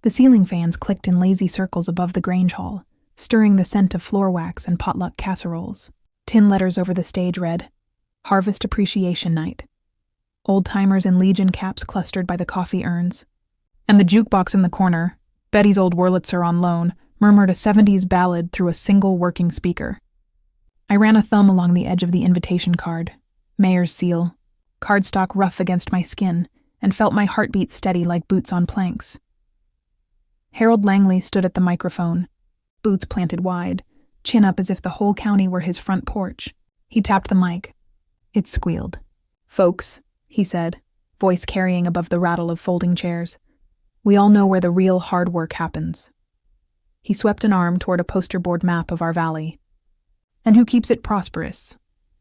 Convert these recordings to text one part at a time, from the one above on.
The ceiling fans clicked in lazy circles above the Grange Hall, stirring the scent of floor wax and potluck casseroles. Tin letters over the stage read, Harvest Appreciation Night. Old-timers in Legion caps clustered by the coffee urns. And the jukebox in the corner, Betty's old Wurlitzer on loan, murmured a 70s ballad through a single working speaker. I ran a thumb along the edge of the invitation card, mayor's seal, cardstock rough against my skin, and felt my heartbeat steady like boots on planks. Harold Langley stood at the microphone, boots planted wide, chin up as if the whole county were his front porch. He tapped the mic. It squealed. Folks, he said, voice carrying above the rattle of folding chairs, we all know where the real hard work happens. He swept an arm toward a poster board map of our valley. And who keeps it prosperous?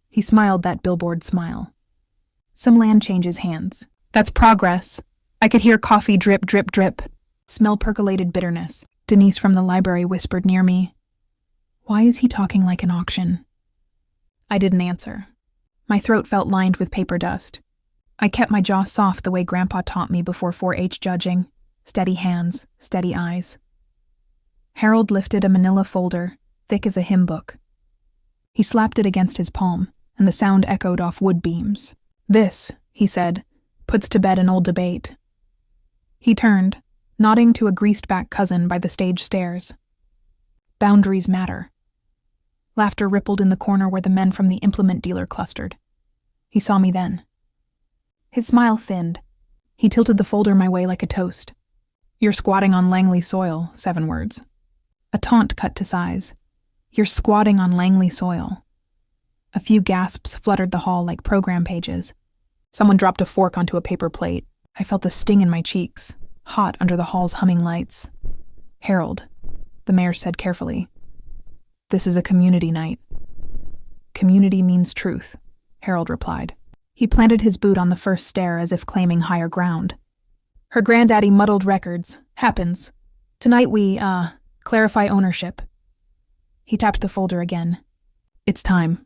He smiled that billboard smile. Some land changes hands. That's progress. I could hear coffee drip, drip, drip. Smell percolated bitterness. Denise from the library whispered near me. Why is he talking like an auction? I didn't answer. My throat felt lined with paper dust. I kept my jaw soft the way Grandpa taught me before 4-H judging. Steady hands, steady eyes. Harold lifted a manila folder, thick as a hymn book. He slapped it against his palm, and the sound echoed off wood beams. This, he said, puts to bed an old debate. He turned, nodding to a greased-back cousin by the stage stairs. Boundaries matter. Laughter rippled in the corner where the men from the implement dealer clustered. He saw me then. His smile thinned. He tilted the folder my way like a toast. You're squatting on Langley soil, 7 words. A taunt cut to size. You're squatting on Langley soil. A few gasps fluttered the hall like program pages. Someone dropped a fork onto a paper plate. I felt the sting in my cheeks, hot under the hall's humming lights. Harold, the mayor said carefully. This is a community night. Community means truth, Harold replied. He planted his boot on the first stair as if claiming higher ground. Her granddaddy muddled records. Happens. Tonight we, clarify ownership. He tapped the folder again. It's time.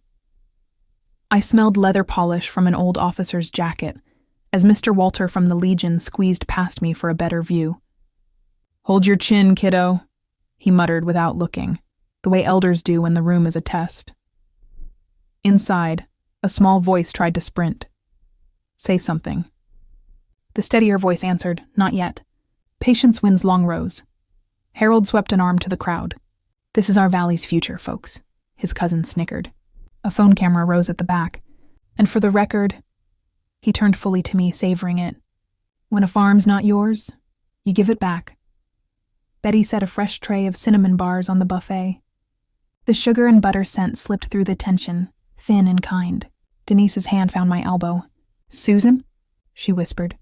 I smelled leather polish from an old officer's jacket as Mr. Walter from the Legion squeezed past me for a better view. Hold your chin, kiddo, he muttered without looking, the way elders do when the room is a test. Inside, a small voice tried to sprint. Say something. The steadier voice answered, not yet. Patience wins long rows. Harold swept an arm to the crowd. This is our valley's future, folks, his cousin snickered. A phone camera rose at the back. And for the record, he turned fully to me, savoring it. When a farm's not yours, you give it back. Betty set a fresh tray of cinnamon bars on the buffet. The sugar and butter scent slipped through the tension, thin and kind. Denise's hand found my elbow. Susan? She whispered.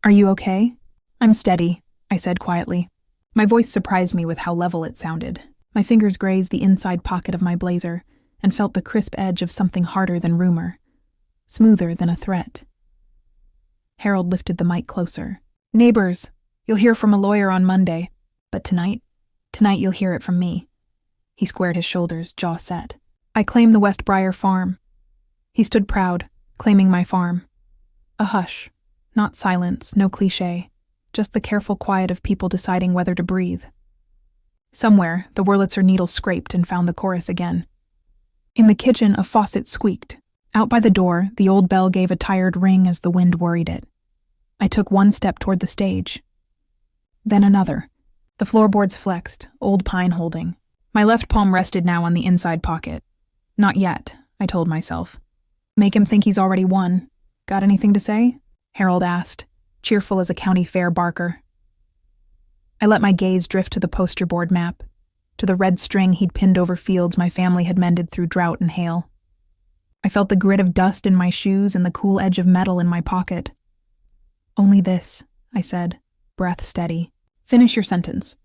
Are you okay? I'm steady, I said quietly. My voice surprised me with how level it sounded. My fingers grazed the inside pocket of my blazer and felt the crisp edge of something harder than rumor, smoother than a threat. Harold lifted the mic closer. Neighbors, you'll hear from a lawyer on Monday, but tonight you'll hear it from me. He squared his shoulders, jaw set. I claim the West Briar farm. He stood proud, claiming my farm. A hush, not silence, no cliché, just the careful quiet of people deciding whether to breathe. Somewhere, the Wurlitzer needle scraped and found the chorus again. In the kitchen, a faucet squeaked. Out by the door, the old bell gave a tired ring as the wind worried it. I took one step toward the stage. Then another. The floorboards flexed, old pine holding. My left palm rested now on the inside pocket. Not yet, I told myself. Make him think he's already won. Got anything to say? Harold asked, cheerful as a county fair barker. I let my gaze drift to the poster board map, to the red string he'd pinned over fields my family had mended through drought and hail. I felt the grit of dust in my shoes and the cool edge of metal in my pocket. Only this, I said, breath steady. Finish your sentence.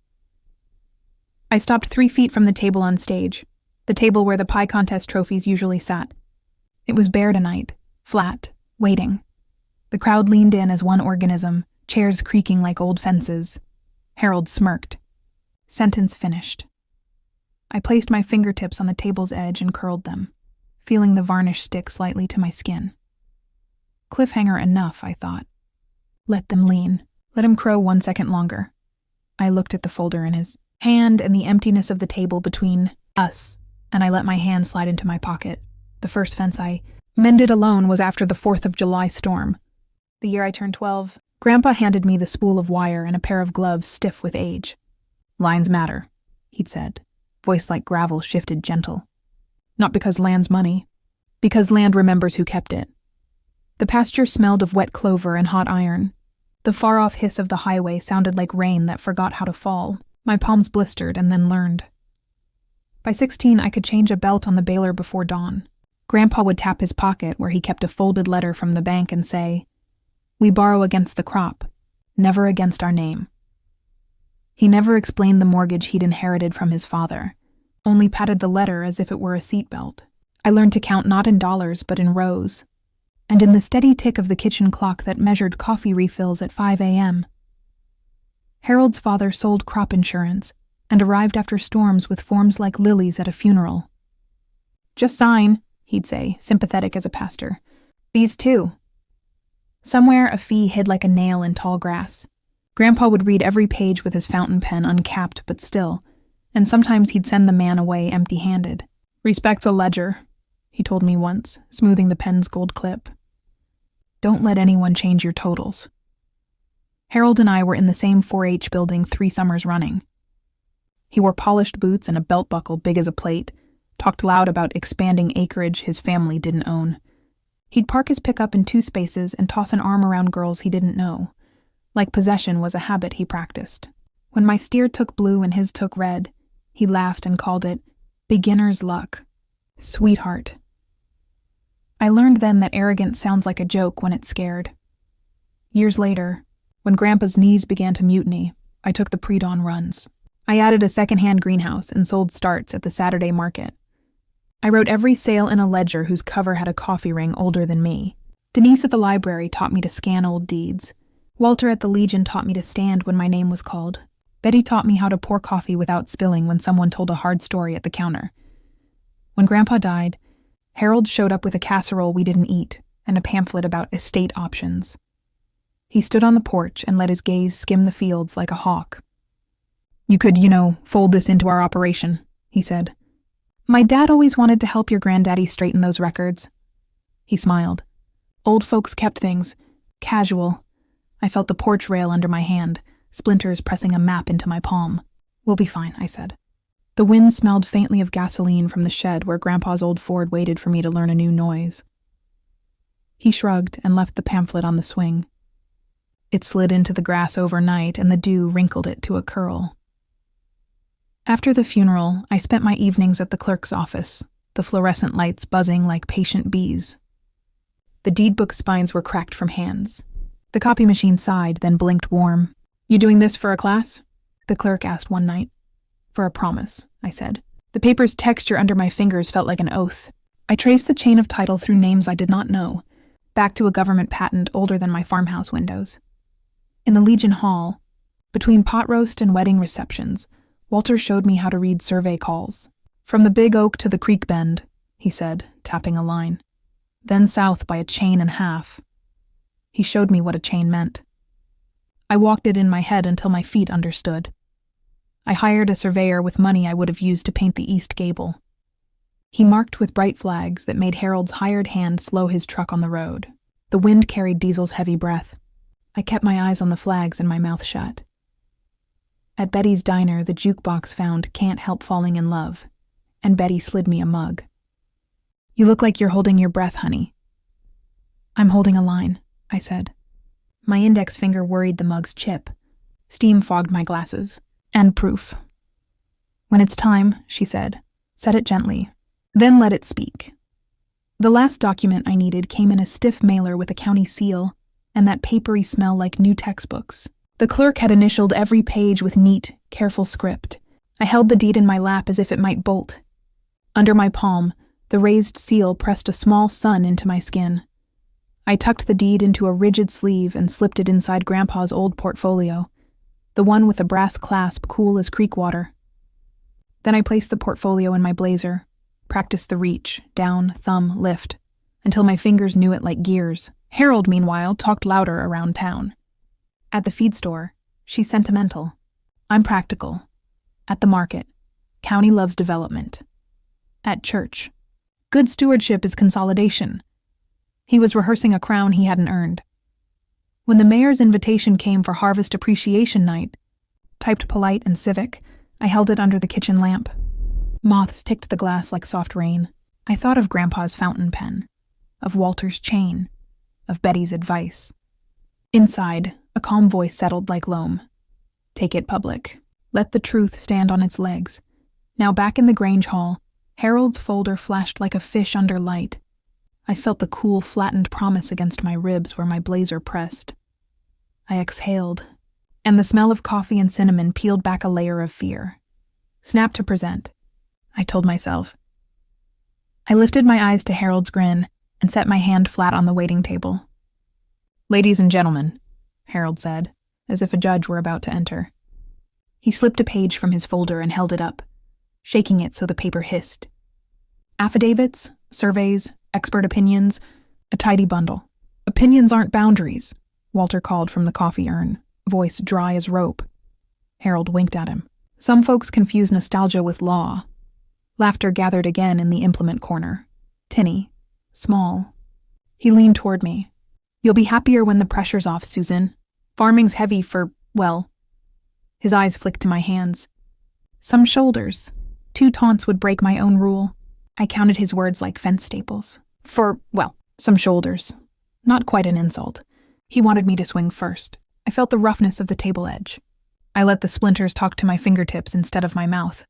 I stopped 3 feet from the table on stage, the table where the pie contest trophies usually sat. It was bare tonight, flat, waiting. The crowd leaned in as one organism, chairs creaking like old fences. Harold smirked. Sentence finished. I placed my fingertips on the table's edge and curled them, feeling the varnish stick slightly to my skin. Cliffhanger enough, I thought. Let them lean. Let him crow 1 second longer. I looked at the folder in his hand and the emptiness of the table between us, and I let my hand slide into my pocket. The first fence I mended alone was after the 4th of July storm. The year I turned 12, Grandpa handed me the spool of wire and a pair of gloves stiff with age. "Lines matter," he'd said, voice like gravel shifted gentle. "Not because land's money, because land remembers who kept it." The pasture smelled of wet clover and hot iron. The far-off hiss of the highway sounded like rain that forgot how to fall. My palms blistered and then learned. By 16, I could change a belt on the baler before dawn. Grandpa would tap his pocket where he kept a folded letter from the bank and say, "We borrow against the crop, never against our name." He never explained the mortgage he'd inherited from his father, only patted the letter as if it were a seatbelt. I learned to count not in dollars but in rows, and in the steady tick of the kitchen clock that measured coffee refills at 5 a.m. Harold's father sold crop insurance and arrived after storms with forms like lilies at a funeral. "Just sign," he'd say, sympathetic as a pastor. "These too." Somewhere a fee hid like a nail in tall grass. Grandpa would read every page with his fountain pen uncapped but still, and sometimes he'd send the man away empty-handed. "Respect's a ledger," he told me once, smoothing the pen's gold clip. "Don't let anyone change your totals." Harold and I were in the same 4-H building 3 summers running. He wore polished boots and a belt buckle big as a plate, talked loud about expanding acreage his family didn't own. He'd park his pickup in 2 spaces and toss an arm around girls he didn't know. Like possession was a habit he practiced. When my steer took blue and his took red, he laughed and called it beginner's luck. Sweetheart. I learned then that arrogance sounds like a joke when it's scared. Years later, when Grandpa's knees began to mutiny, I took the pre-dawn runs. I added a second-hand greenhouse and sold starts at the Saturday market. I wrote every sale in a ledger whose cover had a coffee ring older than me. Denise at the library taught me to scan old deeds. Walter at the Legion taught me to stand when my name was called. Betty taught me how to pour coffee without spilling when someone told a hard story at the counter. When Grandpa died, Harold showed up with a casserole we didn't eat and a pamphlet about estate options. He stood on the porch and let his gaze skim the fields like a hawk. "You could, fold this into our operation," he said. "My dad always wanted to help your granddaddy straighten those records." He smiled. Old folks kept things casual. I felt the porch rail under my hand, splinters pressing a map into my palm. "We'll be fine," I said. The wind smelled faintly of gasoline from the shed where Grandpa's old Ford waited for me to learn a new noise. He shrugged and left the pamphlet on the swing. It slid into the grass overnight, and the dew wrinkled it to a curl. After the funeral, I spent my evenings at the clerk's office, the fluorescent lights buzzing like patient bees. The deed book spines were cracked from hands. The copy machine sighed, then blinked warm. "You doing this for a class?" the clerk asked one night. "For a promise," I said. The paper's texture under my fingers felt like an oath. I traced the chain of title through names I did not know, back to a government patent older than my farmhouse windows. In the Legion Hall, between pot roast and wedding receptions, Walter showed me how to read survey calls. "From the Big Oak to the Creek Bend," he said, tapping a line. "Then south by a chain and half." He showed me what a chain meant. I walked it in my head until my feet understood. I hired a surveyor with money I would have used to paint the east gable. He marked with bright flags that made Harold's hired hand slow his truck on the road. The wind carried Diesel's heavy breath. I kept my eyes on the flags and my mouth shut. At Betty's diner, the jukebox found "Can't Help Falling in Love," and Betty slid me a mug. "You look like you're holding your breath, honey." "I'm holding a line," I said. My index finger worried the mug's chip. Steam fogged my glasses. "And proof." "When it's time," she said, "set it gently. Then let it speak." The last document I needed came in a stiff mailer with a county seal, and that papery smell like new textbooks. The clerk had initialed every page with neat, careful script. I held the deed in my lap as if it might bolt. Under my palm, the raised seal pressed a small sun into my skin. I tucked the deed into a rigid sleeve and slipped it inside Grandpa's old portfolio, the one with the brass clasp cool as creek water. Then I placed the portfolio in my blazer, practiced the reach, down, thumb, lift, until my fingers knew it like gears. Harold, meanwhile, talked louder around town. At the feed store, "She's sentimental." I'm practical. At the market. County loves development. At church. Good stewardship is consolidation. He was rehearsing a crown he hadn't earned. When the mayor's invitation came for Harvest Appreciation Night, typed polite and civic, I held it under the kitchen lamp. Moths ticked the glass like soft rain. I thought of Grandpa's fountain pen, of Walter's chain, of Betty's advice. Inside, a calm voice settled like loam. Take it public. Let the truth stand on its legs. Now back in the Grange Hall, Harold's folder flashed like a fish under light. I felt the cool, flattened promise against my ribs where my blazer pressed. I exhaled, and the smell of coffee and cinnamon peeled back a layer of fear. Snap to present, I told myself. I lifted my eyes to Harold's grin and set my hand flat on the waiting table. Ladies and gentlemen, Harold said, as if a judge were about to enter. He slipped a page from his folder and held it up, shaking it so the paper hissed. Affidavits, surveys, expert opinions, a tidy bundle. Opinions aren't boundaries, Walter called from the coffee urn, voice dry as rope. Harold winked at him. Some folks confuse nostalgia with law. Laughter gathered again in the implement corner. Tinny. Small. He leaned toward me. You'll be happier when the pressure's off, Susan. Farming's heavy for, well. His eyes flicked to my hands. Some shoulders. 2 taunts would break my own rule. I counted his words like fence staples. For, well, some shoulders. Not quite an insult. He wanted me to swing first. I felt the roughness of the table edge. I let the splinters talk to my fingertips instead of my mouth.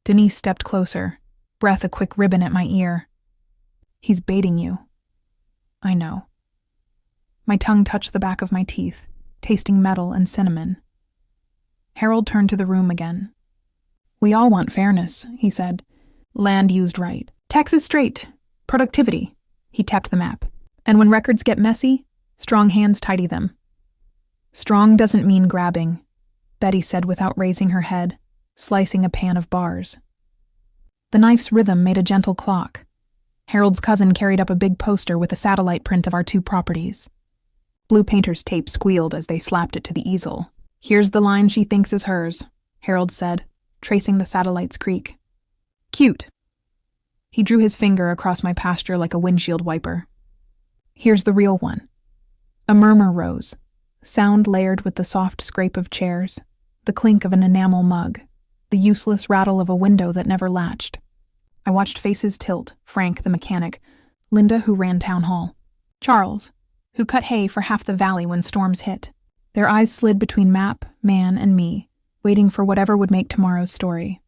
Denise stepped closer, breath a quick ribbon at my ear. He's baiting you. I know. My tongue touched the back of my teeth, tasting metal and cinnamon. Harold turned to the room again. We all want fairness, he said. Land used right. Taxes straight. Productivity. He tapped the map. And when records get messy, strong hands tidy them. Strong doesn't mean grabbing, Betty said without raising her head, slicing a pan of bars. The knife's rhythm made a gentle clock. Harold's cousin carried up a big poster with a satellite print of our 2 properties. Blue painter's tape squealed as they slapped it to the easel. Here's the line she thinks is hers, Harold said, tracing the satellite's creek. Cute. He drew his finger across my pasture like a windshield wiper. Here's the real one. A murmur rose, sound layered with the soft scrape of chairs, the clink of an enamel mug, the useless rattle of a window that never latched. I watched faces tilt, Frank the mechanic, Linda who ran town hall, Charles, who cut hay for half the valley when storms hit. Their eyes slid between map, man, and me, waiting for whatever would make tomorrow's story.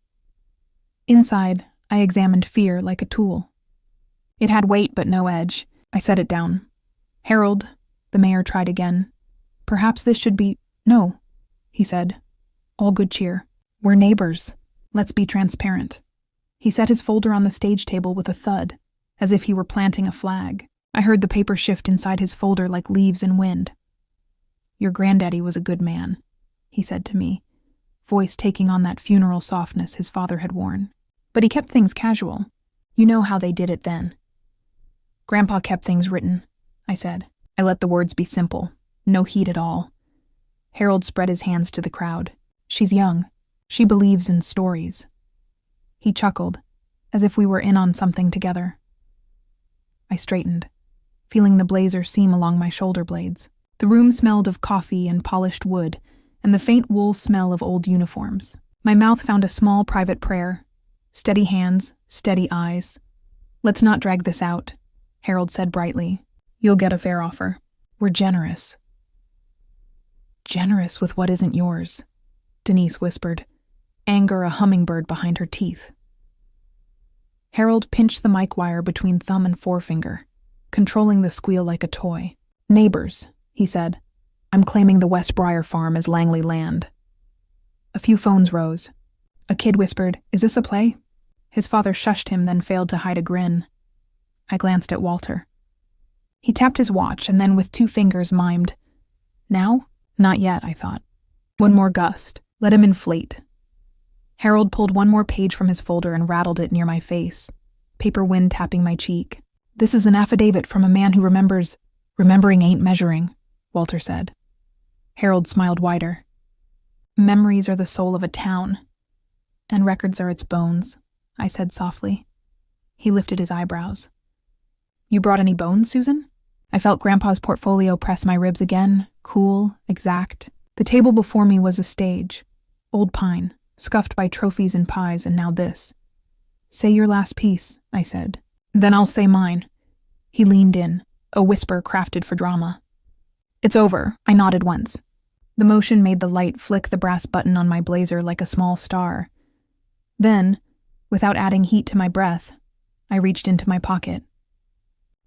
Inside, I examined fear like a tool. It had weight but no edge. I set it down. Harold, the mayor tried again. Perhaps this should be— No, he said. All good cheer. We're neighbors. Let's be transparent. He set his folder on the stage table with a thud, as if he were planting a flag. I heard the paper shift inside his folder like leaves in wind. Your granddaddy was a good man, he said to me, voice taking on that funeral softness his father had worn. But he kept things casual. You know how they did it then. Grandpa kept things written, I said. I let the words be simple, no heat at all. Harold spread his hands to the crowd. She's young. She believes in stories. He chuckled, as if we were in on something together. I straightened, feeling the blazer seam along my shoulder blades. The room smelled of coffee and polished wood, and the faint wool smell of old uniforms. My mouth found a small private prayer. Steady hands, steady eyes. Let's not drag this out, Harold said brightly. You'll get a fair offer. We're generous. Generous with what isn't yours, Denise whispered, anger a hummingbird behind her teeth. Harold pinched the mic wire between thumb and forefinger, controlling the squeal like a toy. Neighbors, he said. I'm claiming the West Briar farm as Langley land. A few phones rose. A kid whispered, Is this a play? His father shushed him, then failed to hide a grin. I glanced at Walter. He tapped his watch and then with 2 fingers mimed. Now? Not yet, I thought. One more gust. Let him inflate. Harold pulled one more page from his folder and rattled it near my face, paper wind tapping my cheek. This is an affidavit from a man who remembers— Remembering ain't measuring, Walter said. Harold smiled wider. Memories are the soul of a town, and records are its bones, I said softly. He lifted his eyebrows. You brought any bones, Susan? I felt Grandpa's portfolio press my ribs again, cool, exact. The table before me was a stage. Old pine, scuffed by trophies and pies, and now this. Say your last piece, I said. Then I'll say mine. He leaned in, a whisper crafted for drama. It's over, I nodded once. The motion made the light flick the brass button on my blazer like a small star. Then, without adding heat to my breath, I reached into my pocket.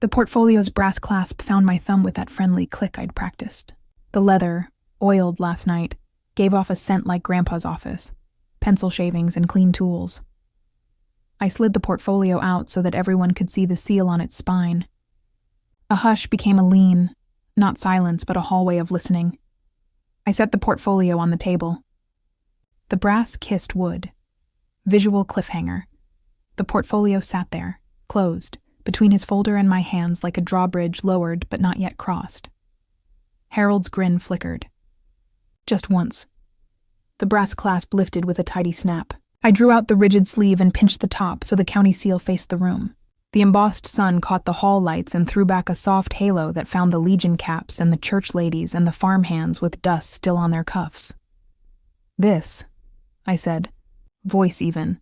The portfolio's brass clasp found my thumb with that friendly click I'd practiced. The leather, oiled last night, gave off a scent like Grandpa's office, pencil shavings and clean tools. I slid the portfolio out so that everyone could see the seal on its spine. A hush became a lean, not silence but a hallway of listening. I set the portfolio on the table. The brass kissed wood. Visual cliffhanger. The portfolio sat there, closed, between his folder and my hands like a drawbridge lowered but not yet crossed. Harold's grin flickered. Just once. The brass clasp lifted with a tidy snap. I drew out the rigid sleeve and pinched the top so the county seal faced the room. The embossed sun caught the hall lights and threw back a soft halo that found the Legion caps and the church ladies and the farm hands with dust still on their cuffs. This, I said, voice even,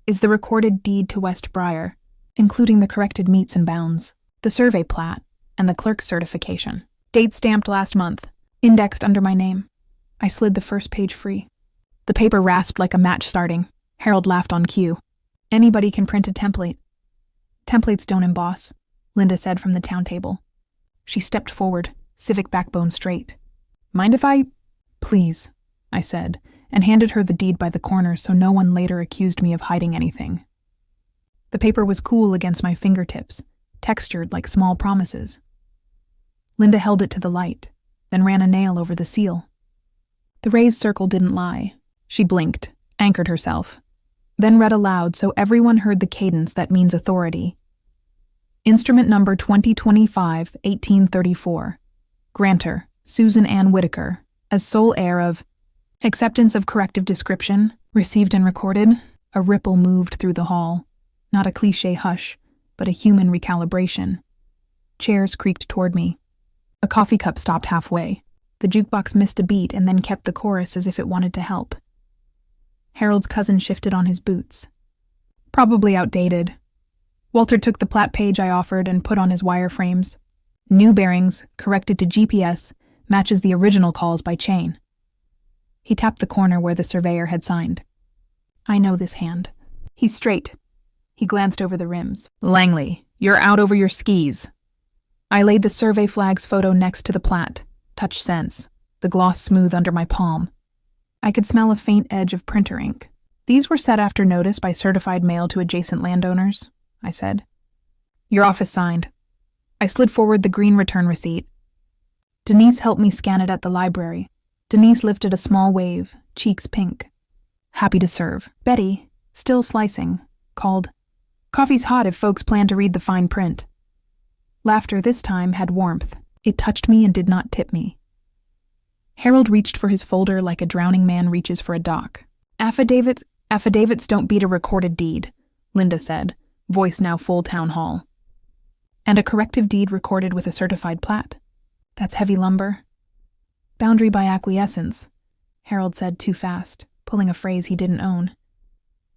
is the recorded deed to West Briar, including the corrected metes and bounds, the survey plat, and the clerk's certification. Date stamped last month, indexed under my name. I slid the first page free. The paper rasped like a match starting. Harold laughed on cue. Anybody can print a template. Templates don't emboss, Linda said from the town table. She stepped forward, civic backbone straight. Mind if I... Please, I said, and handed her the deed by the corner so no one later accused me of hiding anything. The paper was cool against my fingertips, textured like small promises. Linda held it to the light, then ran a nail over the seal. The raised circle didn't lie. She blinked, anchored herself, then read aloud so everyone heard the cadence that means authority. Instrument number 2025-1834. Grantor, Susan Ann Whitaker, as sole heir of acceptance of corrective description, received and recorded. A ripple moved through the hall. Not a cliché hush, but a human recalibration. Chairs creaked toward me. A coffee cup stopped halfway. The jukebox missed a beat and then kept the chorus as if it wanted to help. Harold's cousin shifted on his boots. Probably outdated. Walter took the plat page I offered and put on his wireframes. New bearings, corrected to GPS, matches the original calls by chain. He tapped the corner where the surveyor had signed. I know this hand. He's straight. He glanced over the rims. Langley, you're out over your skis. I laid the survey flag's photo next to the plat. Touch sense, the gloss smooth under my palm. I could smell a faint edge of printer ink. These were set after notice by certified mail to adjacent landowners, I said. Your office signed. I slid forward the green return receipt. Denise helped me scan it at the library. Denise lifted a small wave, cheeks pink. Happy to serve. Betty, still slicing, called, Coffee's hot if folks plan to read the fine print. Laughter this time had warmth. It touched me and did not tip me. Harold reached for his folder like a drowning man reaches for a dock. Affidavits don't beat a recorded deed, Linda said, voice now full town hall. And a corrective deed recorded with a certified plat. That's heavy lumber. Boundary by acquiescence, Harold said too fast, pulling a phrase he didn't own.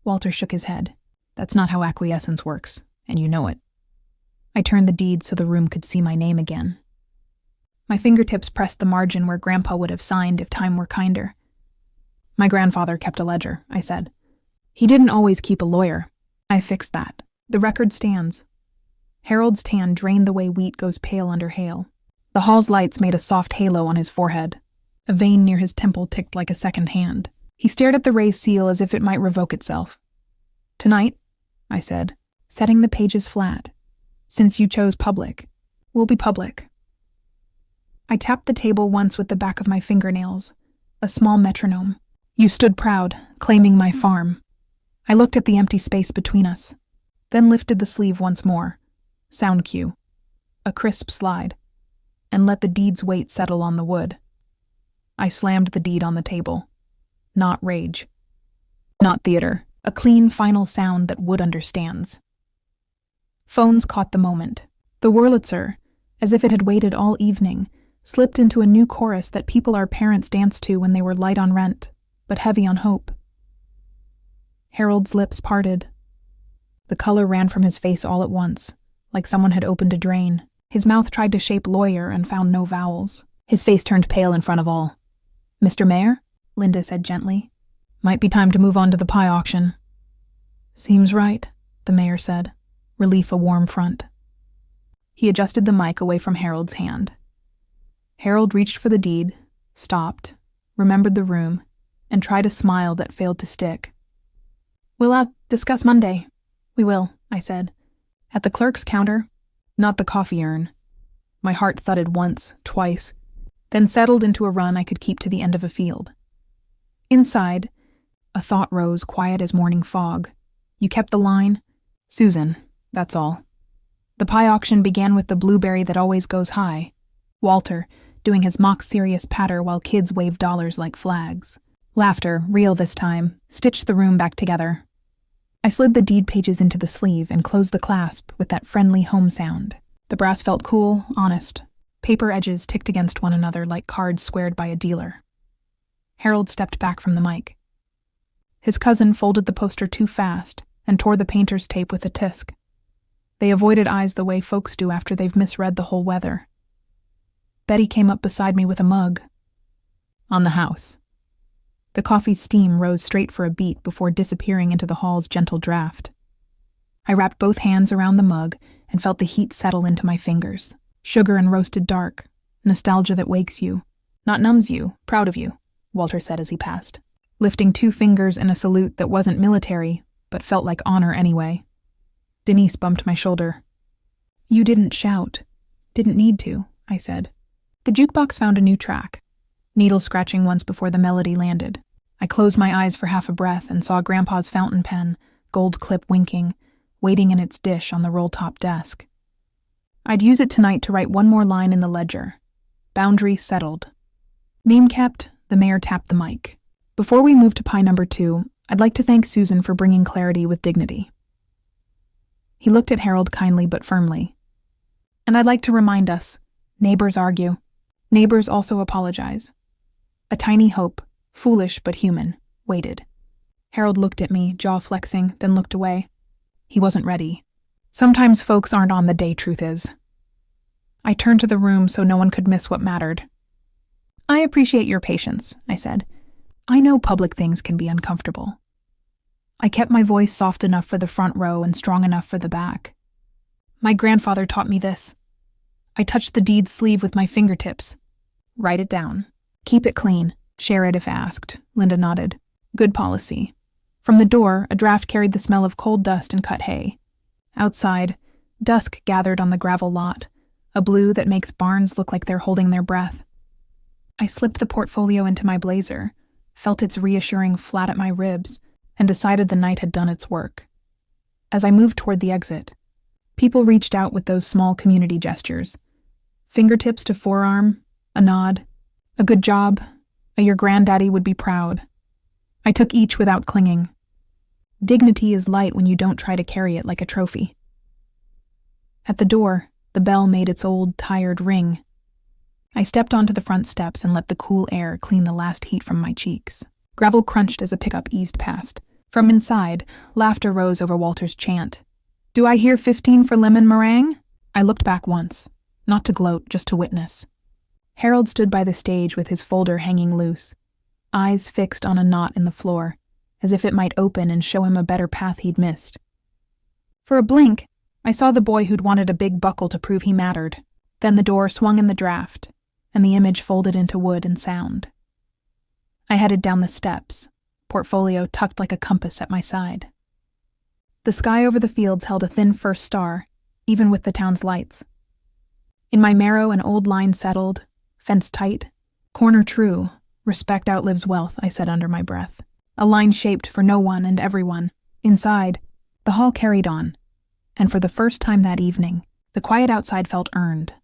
Walter shook his head. That's not how acquiescence works, and you know it. I turned the deed so the room could see my name again. My fingertips pressed the margin where Grandpa would have signed if time were kinder. My grandfather kept a ledger, I said. He didn't always keep a lawyer. I fixed that. The record stands. Harold's tan drained the way wheat goes pale under hail. The hall's lights made a soft halo on his forehead. A vein near his temple ticked like a second hand. He stared at the raised seal as if it might revoke itself. Tonight, I said, setting the pages flat. Since you chose public, we'll be public. I tapped the table once with the back of my fingernails, a small metronome. You stood proud, claiming my farm. I looked at the empty space between us, then lifted the sleeve once more. Sound cue. A crisp slide, and let the deed's weight settle on the wood. I slammed the deed on the table. not rage. Not theater, a clean final sound that Wood understands. Phones caught the moment. The Wurlitzer, as if it had waited all evening, slipped into a new chorus that people our parents danced to when they were light on rent, but heavy on hope. Harold's lips parted. The color ran from his face all at once, like someone had opened a drain. His mouth tried to shape lawyer and found no vowels. His face turned pale in front of all. "Mr. Mayor?" Linda said gently. "Might be time to move on to the pie auction." "Seems right," the mayor said, relief a warm front. He adjusted the mic away from Harold's hand. Harold reached for the deed, stopped, remembered the room, and tried a smile that failed to stick. "We'll discuss Monday." "We will," I said. At the clerk's counter, not the coffee urn. My heart thudded once, twice, then settled into a run I could keep to the end of a field. Inside, a thought rose quiet as morning fog. You kept the line, "Susan, that's all." The pie auction began with the blueberry that always goes high, Walter doing his mock-serious patter while kids waved dollars like flags. Laughter, real this time, stitched the room back together. I slid the deed pages into the sleeve and closed the clasp with that friendly home sound. The brass felt cool, honest. Paper edges ticked against one another like cards squared by a dealer. Harold stepped back from the mic. His cousin folded the poster too fast and tore the painter's tape with a tisk. They avoided eyes the way folks do after they've misread the whole weather. Betty came up beside me with a mug. "On the house." The coffee's steam rose straight for a beat before disappearing into the hall's gentle draft. I wrapped both hands around the mug and felt the heat settle into my fingers. Sugar and roasted dark, nostalgia that wakes you, not numbs you, proud of you, Walter said as he passed, lifting 2 fingers in a salute that wasn't military, but felt like honor anyway. Denise bumped my shoulder. "You didn't shout. Didn't need to," I said. The jukebox found a new track, needle scratching once before the melody landed. I closed my eyes for half a breath and saw Grandpa's fountain pen, gold clip winking, waiting in its dish on the roll-top desk. I'd use it tonight to write one more line in the ledger. Boundary settled. Name kept, the mayor tapped the mic. "Before we move to pie number 2, I'd like to thank Susan for bringing clarity with dignity." He looked at Harold kindly but firmly. "And I'd like to remind us, neighbors argue. Neighbors also apologize." A tiny hope, foolish but human, waited. Harold looked at me, jaw flexing, then looked away. He wasn't ready. Sometimes folks aren't on the day, truth is. I turned to the room so no one could miss what mattered. "I appreciate your patience," I said. "I know public things can be uncomfortable." I kept my voice soft enough for the front row and strong enough for the back. "My grandfather taught me this." I touched the deed sleeve with my fingertips. "Write it down. Keep it clean. Share it if asked," Linda nodded. "Good policy." From the door, a draft carried the smell of cold dust and cut hay. Outside, dusk gathered on the gravel lot, a blue that makes barns look like they're holding their breath. I slipped the portfolio into my blazer, felt its reassuring flat at my ribs, and decided the night had done its work. As I moved toward the exit, people reached out with those small community gestures. Fingertips to forearm, a nod, a good job, a your granddaddy would be proud. I took each without clinging. Dignity is light when you don't try to carry it like a trophy. At the door, the bell made its old, tired ring. I stepped onto the front steps and let the cool air clean the last heat from my cheeks. Gravel crunched as a pickup eased past. From inside, laughter rose over Walter's chant. "Do I hear 15 for lemon meringue?" I looked back once, not to gloat, just to witness. Harold stood by the stage with his folder hanging loose, eyes fixed on a knot in the floor, as if it might open and show him a better path he'd missed. For a blink, I saw the boy who'd wanted a big buckle to prove he mattered. Then the door swung in the draft, and the image folded into wood and sound. I headed down the steps, portfolio tucked like a compass at my side. The sky over the fields held a thin first star, even with the town's lights. In my marrow, an old line settled, fence tight, corner true, respect outlives wealth, I said under my breath. A line shaped for no one and everyone. Inside, the hall carried on, and for the first time that evening, the quiet outside felt earned.